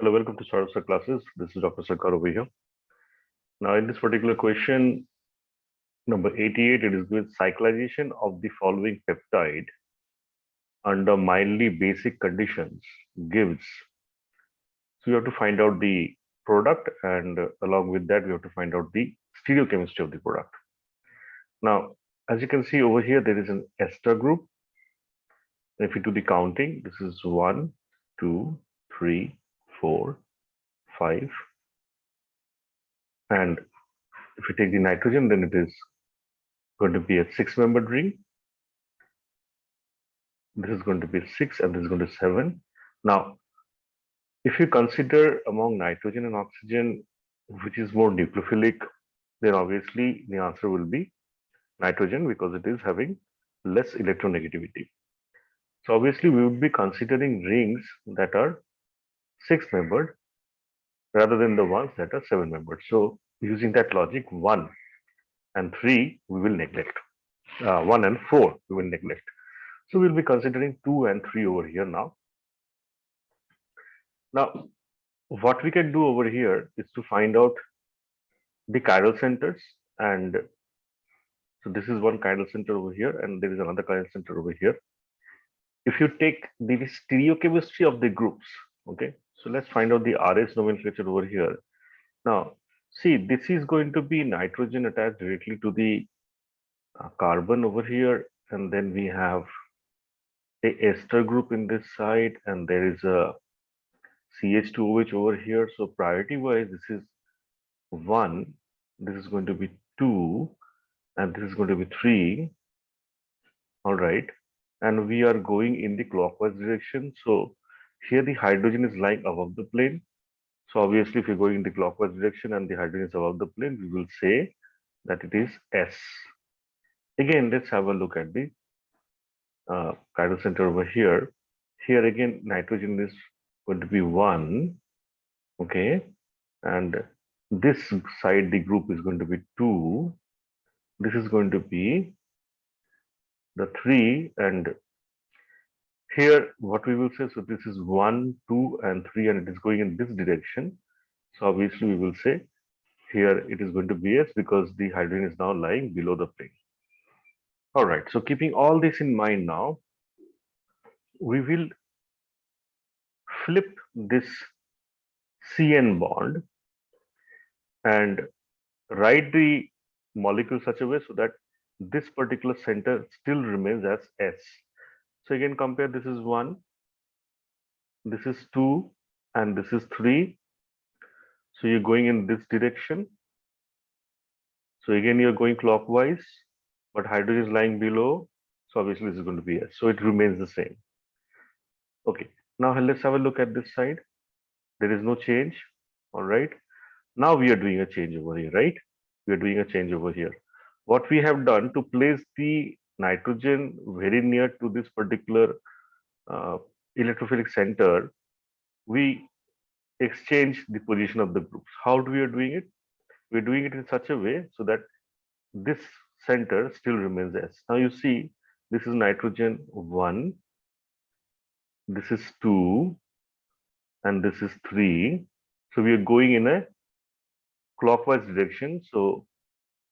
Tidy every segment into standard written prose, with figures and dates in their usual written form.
Hello, welcome to Sarvasa classes. This is Dr. Sarkar over here. Now, in this particular question, number 88, it is with cyclization of the following peptide under mildly basic conditions gives. So, we have to find out the product, and along with that, we have to find out the stereochemistry of the product. Now, as you can see over here, there is an ester group. If you do the counting, this is 1, 2, 3, 4, 5, and if you take the nitrogen, then it is going to be a 6-membered ring. This is going to be 6 and this is going to be 7. Now, if you consider among nitrogen and oxygen, which is more nucleophilic, then obviously the answer will be nitrogen because it is having less electronegativity. So obviously we would be considering rings that are 6-membered rather than the ones that are 7-membered. So using that logic, 1 and 3 we will neglect. 1 and 4 we will neglect. So we'll be considering 2 and 3 over here now. Now, what we can do over here is to find out the chiral centers. And so this is one chiral center over here, and there is another chiral center over here. If you take the stereochemistry of the groups, okay, so let's find out the RS nomenclature over here. Now, see, this is going to be nitrogen attached directly to the carbon over here, and then we have a ester group in this side, and there is a CH2OH over here. So priority wise, this is 1, this is going to be 2, and this is going to be 3. All right, and we are going in the clockwise direction. So here the hydrogen is lying above the plane. So obviously if you're going in the clockwise direction and the hydrogen is above the plane, we will say that it is S. Again, let's have a look at the chiral center over here. Here again, nitrogen is going to be 1, okay, and this side the group is going to be 2. This is going to be the 3, and here what we will say, so this is 1, 2 and 3, and it is going in this direction. So obviously we will say here it is going to be S because the hydrogen is now lying below the plane. All right, so keeping all this in mind now, we will flip this CN bond and write the molecule such a way so that this particular center still remains as S. So again, compare, this is 1, this is 2, and this is 3. So you're going in this direction. So again, you're going clockwise, but hydrogen is lying below. So obviously this is going to be S. So it remains the same. Okay, now let's have a look at this side. There is no change. All right. Now we are doing a change over here, right? We are doing a change over here. What we have done to place the nitrogen very near to this particular electrophilic center, we exchange the position of the groups. How do we are doing it? We're doing it in such a way so that this center still remains S. Now you see, this is nitrogen 1, this is 2, and this is 3. So we are going in a clockwise direction. So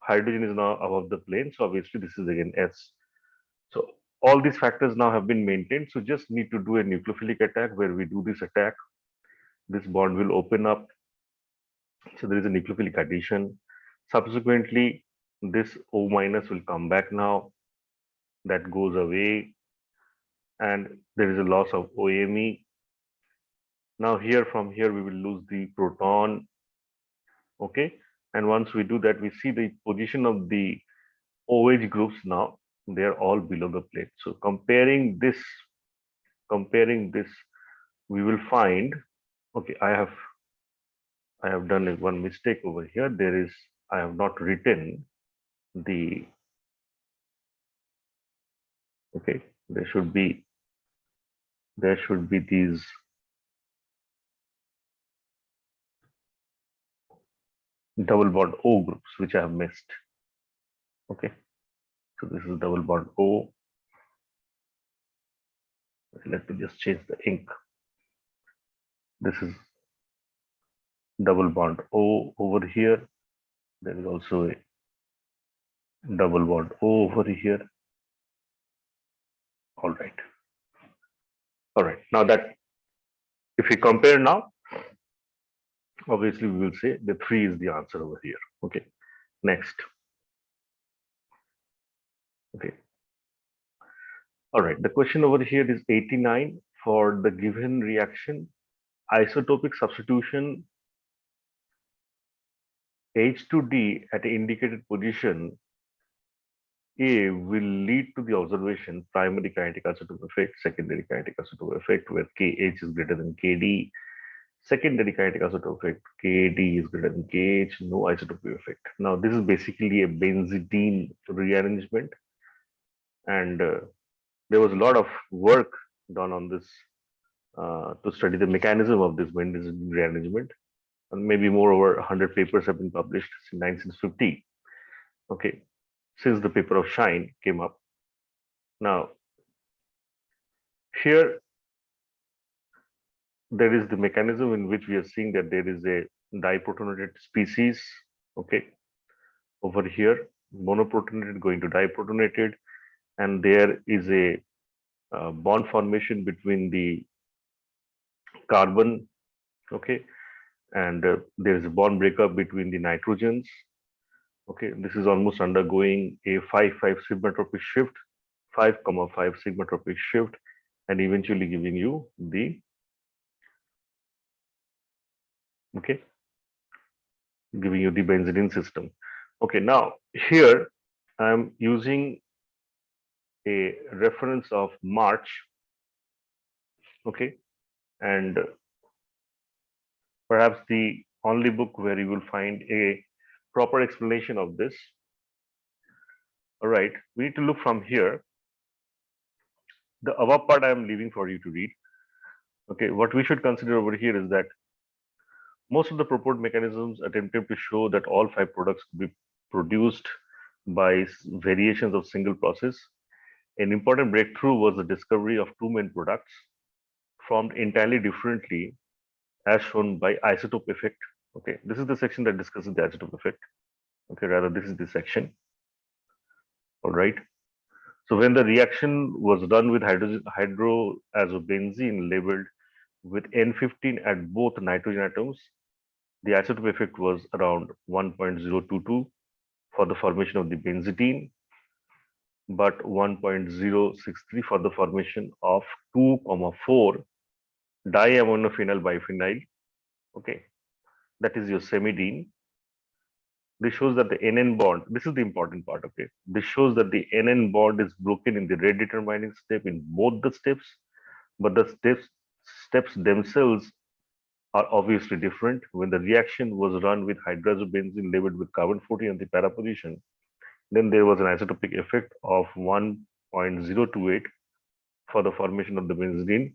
hydrogen is now above the plane. So obviously this is again S. So all these factors now have been maintained. So just need to do a nucleophilic attack where we do this attack. This bond will open up. So there is a nucleophilic addition. Subsequently, this O minus will come back now. That goes away. And there is a loss of OMe. Now here, from here, we will lose the proton. Okay. And once we do that, we see the position of the OH groups now. They are all below the plate. So comparing this, we will find, okay, I have done one mistake over here. I have not written the, okay, there should be these double bond O groups, which I have missed. Okay, so this is double bond O. Let me just change the ink. This is double bond O over here. There is also a double bond O over here. All right. All right. Now that if we compare now, obviously we will say the 3 is the answer over here. Okay. Next. Okay. All right. The question over here is 89. For the given reaction, isotopic substitution H to D at an indicated position A will lead to the observation primary kinetic isotope effect, secondary kinetic isotope effect, where KH is greater than KD, secondary kinetic isotope effect, KD is greater than KH, no isotopic effect. Now, this is basically a benzidine rearrangement, and there was a lot of work done on this to study the mechanism of this benzidine rearrangement, and maybe more over 100 papers have been published since 1950. Okay, since the paper of Shine came up. Now, here there is the mechanism in which we are seeing that there is a diprotonated species. Okay, over here, monoprotonated going to diprotonated, and there is a bond formation between the carbon. Okay, and there is a bond breakup between the nitrogens. Okay, this is almost undergoing a 5-5 sigmatropic shift, 5,5 sigmatropic shift, and eventually giving you the benzidine system. Okay, now here I'm using a reference of March. Okay, and perhaps the only book where you will find a proper explanation of this. All right, we need to look from here. The above part I am leaving for you to read. Okay, what we should consider over here is that most of the proposed mechanisms attempted to show that all 5 products could be produced by variations of single process. An important breakthrough was the discovery of 2 main products formed entirely differently, as shown by isotope effect. Okay, this is the section that discusses the isotope effect. Okay, rather this is the section. All right. So when the reaction was done with hydroazobenzene labeled with N15 at both nitrogen atoms, the isotope effect was around 1.022 for the formation of the benzidine, but 1.063 for the formation of 2,4 diaminophenyl biphenyl. Okay, that is your semidine. This shows that the NN bond, this is the important part, okay? This shows that the NN bond is broken in the rate determining step in both the steps, but the steps themselves are obviously different. When the reaction was run with hydrazobenzene labeled with carbon 14 at the para position, then there was an isotopic effect of 1.028 for the formation of the benzene,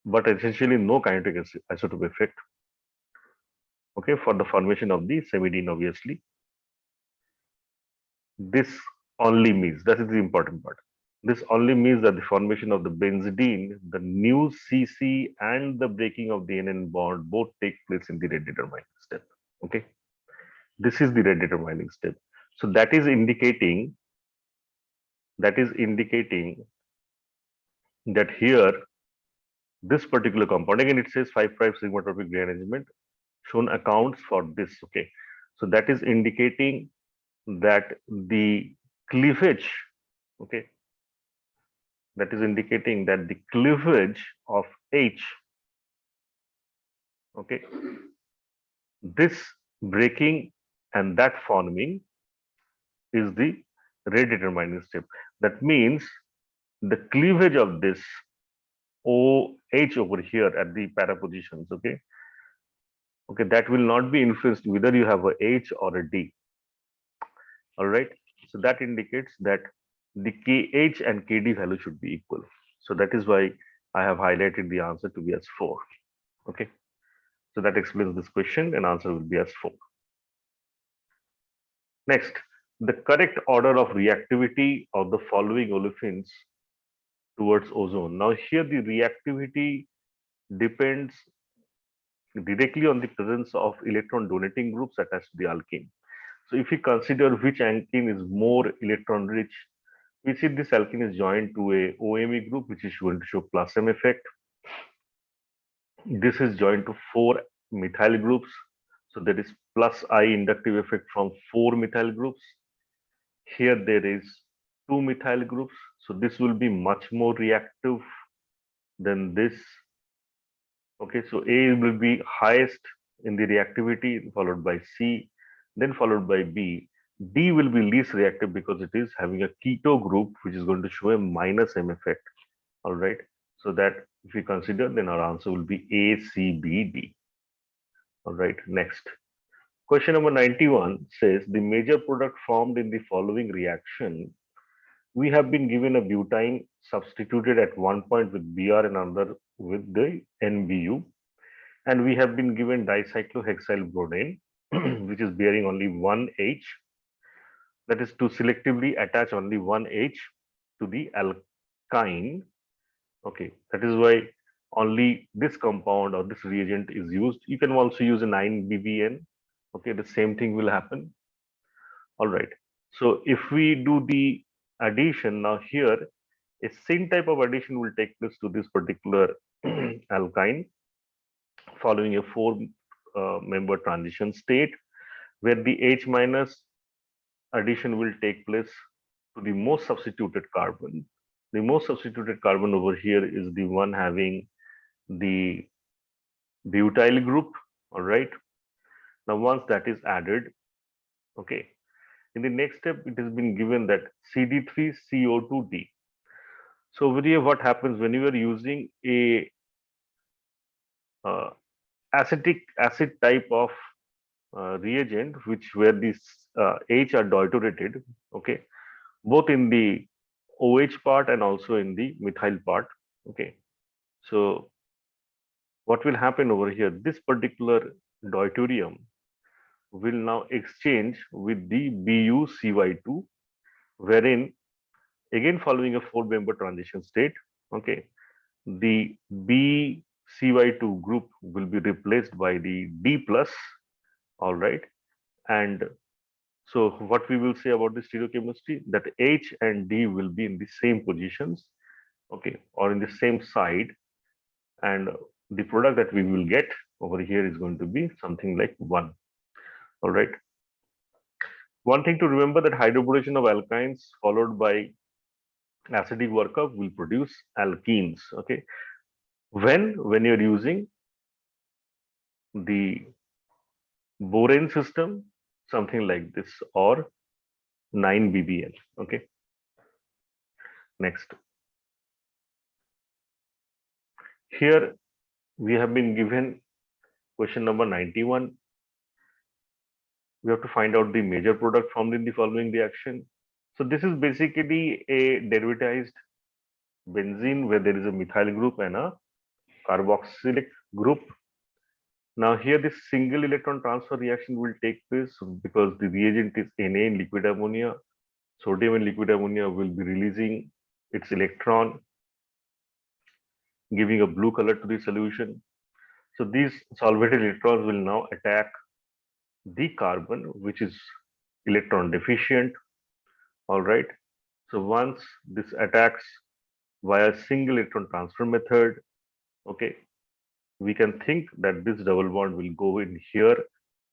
but essentially no kinetic isotope effect. Okay, for the formation of the semidine, obviously. This only means, that is the important part. This only means that the formation of the benzidine, the new CC and the breaking of the NN bond both take place in the rate determining step. Okay, this is the rate determining step. So that is indicating that here this particular compound, again it says 5' sigmatropic rearrangement shown accounts for this. Okay, so that is indicating that the cleavage, okay, that is indicating that the cleavage of H, okay, this breaking and that forming is the rate determining step. That means the cleavage of this OH over here at the para positions, okay, that will not be influenced whether you have a H or a D. All right, so that indicates that the KH and KD value should be equal. So that is why I have highlighted the answer to be as 4. Okay, so that explains this question, and answer will be as 4. Next, the correct order of reactivity of the following olefins towards ozone. Now here the reactivity depends directly on the presence of electron donating groups attached to the alkene. So if we consider which alkene is more electron rich, we see this alkene is joined to a OMe group, which is going to show plus M effect. This is joined to four methyl groups. So there is plus I inductive effect from four methyl groups. Here there is two methyl groups. So this will be much more reactive than this. Okay, so A will be highest in the reactivity, followed by C, then followed by B. D will be least reactive because it is having a keto group, which is going to show a minus M effect. All right. So that if we consider, then our answer will be A, C, B, D. All right. Next. Question number 91 says the major product formed in the following reaction. We have been given a butane substituted at one point with Br and another with the NBU. And we have been given dicyclohexyl brodane, which is bearing only one H. That is to selectively attach only one H to the alkyne. Okay, that is why only this compound or this reagent is used. You can also use a 9-BBN. Okay, the same thing will happen. All right. So if we do the addition now here, a syn type of addition will take place to this particular alkyne following a four member transition state where the H minus addition will take place to the most substituted carbon. The most substituted carbon over here is the one having the butyl group. All right. Now, once that is added, okay, in the next step, it has been given that CD3CO2D. So over here, what happens when you are using a acetic acid type of reagent, which where these H are deuterated, okay, both in the OH part and also in the methyl part, okay. So what will happen over here? This particular deuterium will now exchange with the BuCy2, wherein again following a four-member transition state, okay, the BCy2 group will be replaced by the D plus, all right, and so what we will say about the stereochemistry, that H and D will be in the same positions, okay, or in the same side, and the product that we will get over here is going to be something like 1. All right. One thing to remember that hydroboration of alkynes followed by acidic workup will produce alkenes. Okay. When you're using the Borane system, something like this, or 9-BBN. Okay. Next. Here we have been given question number 91. We have to find out the major product formed in the following reaction. So this is basically a derivatized benzene where there is a methyl group and a carboxylic group. Now here this single electron transfer reaction will take place because the reagent is Na in liquid ammonia. Sodium in liquid ammonia will be releasing its electron, giving a blue color to the solution. So these solvated electrons will now attack the carbon, which is electron deficient. All right. So once this attacks via single electron transfer method, okay, we can think that this double bond will go in here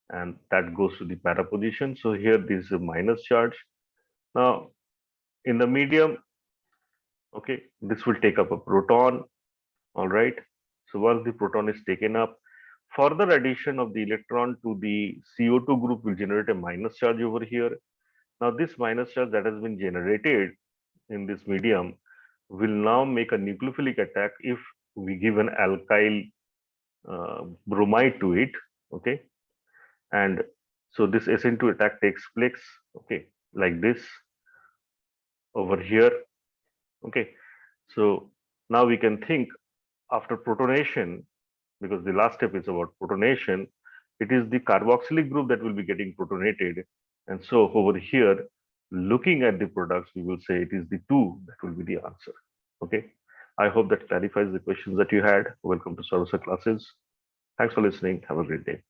and that goes to the para position. So here this is a minus charge. Now in the medium, okay, this will take up a proton. All right. So once the proton is taken up, further addition of the electron to the CO2 group will generate a minus charge over here. Now this minus charge that has been generated in this medium will now make a nucleophilic attack if we give an alkyl bromide to it. Okay. And so this SN2 attack takes place, okay, like this over here. Okay. So now we can think after protonation, because the last step is about protonation, it is the carboxylic group that will be getting protonated. And so over here, looking at the products, we will say it is the 2 that will be the answer. Okay. I hope that clarifies the questions that you had. Welcome to Sarvasa classes. Thanks for listening. Have a great day.